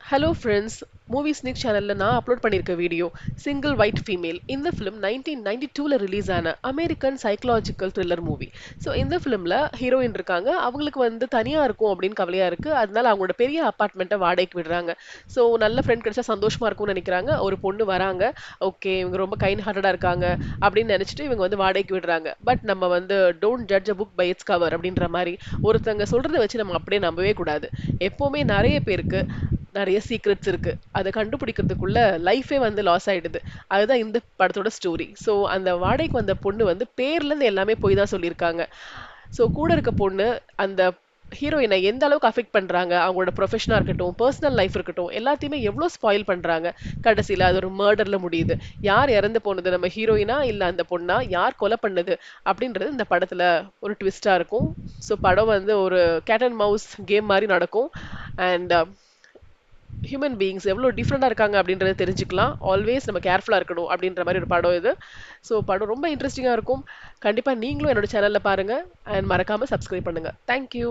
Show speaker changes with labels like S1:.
S1: Hello friends, movie sneak சேனல்ல நான் upload பண்ணியிருக்க வீடியோ சிங்கிள் ஒயிட் ஃபீமேல். இந்த ஃபிலிம் 1992ல ரிலீஸ் ஆன American psychological thriller movie. So இந்த ஃபிலிம்ல ஹீரோயின் இருக்காங்க. அவங்களுக்கு வந்து தனியா இருக்கும் அப்படின்னு கவலையா இருக்கு. அதனால அவங்களோட பெரிய அபார்ட்மெண்ட்டை வாடகைக்கு விடுறாங்க. ஸோ நல்ல ஃப்ரெண்ட் கிடைச்சா சந்தோஷமா இருக்கும்னு நினைக்கிறாங்க. ஒரு பொண்ணு வராங்க. ஓகே, இவங்க ரொம்ப கைண்ட் ஹார்ட்டடா இருக்காங்க அப்படின்னு நினைச்சிட்டு இவங்க வந்து வாடகைக்கு விடுறாங்க. பட் நம்ம வந்து don't judge a book by its cover அப்படின்ற மாதிரி ஒருத்தங்க சொல்றதை வச்சு நம்ம அப்படியே நம்பவே கூடாது. எப்பவுமே நிறைய பேருக்கு நிறைய சீக்ரெட்ஸ் இருக்கு. அத கண்டுபிடிக்கிறதுக்குள்ள லைஃபே வந்து லாஸ் ஆயிடுது. அதுதான் இந்த படத்தோட ஸ்டோரி. ஸோ அந்த வாடகைக்கு வந்த பொண்ணு வந்து பேர்ல இருந்து எல்லாமே பொய் தான் சொல்லியிருக்காங்க. ஸோ கூட இருக்க பொண்ணு அந்த ஹீரோயினை எந்த அளவுக்கு அஃபெக்ட் பண்றாங்க, அவங்களோட ப்ரொஃபஷனா இருக்கட்டும், பர்சனல் லைஃப் இருக்கட்டும், எல்லாத்தையுமே எவ்வளோ ஸ்பாயில் பண்றாங்க. கடைசியில அது ஒரு மர்டர்ல முடியுது. யார் இறந்து போனது, நம்ம ஹீரோயினா இல்ல அந்த பொண்ணா, யார் கொலை பண்ணது அப்படின்றது இந்த படத்துல ஒரு ட்விஸ்டா இருக்கும். ஸோ படம் வந்து ஒரு கேட் அண்ட் மவுஸ் கேம் மாதிரி நடக்கும். அண்ட் ஹியூமன் பீயிங்ஸ் எவ்வளோ டிஃப்ரெண்டாக இருக்காங்க அப்படின்றத தெரிஞ்சுக்கலாம். ஆல்வேஸ் நம்ம கேர்ஃபுல்லாக இருக்கணும் அப்படின்ற மாதிரி ஒரு படம் இது. ஸோ படம் ரொம்ப இன்ட்ரெஸ்டிங்காக இருக்கும். கண்டிப்பாக நீங்களும் என்னோட சேனலில் பாருங்கள். அண்ட் மறக்காமல் சப்ஸ்கிரைப் பண்ணுங்கள். தேங்க்யூ.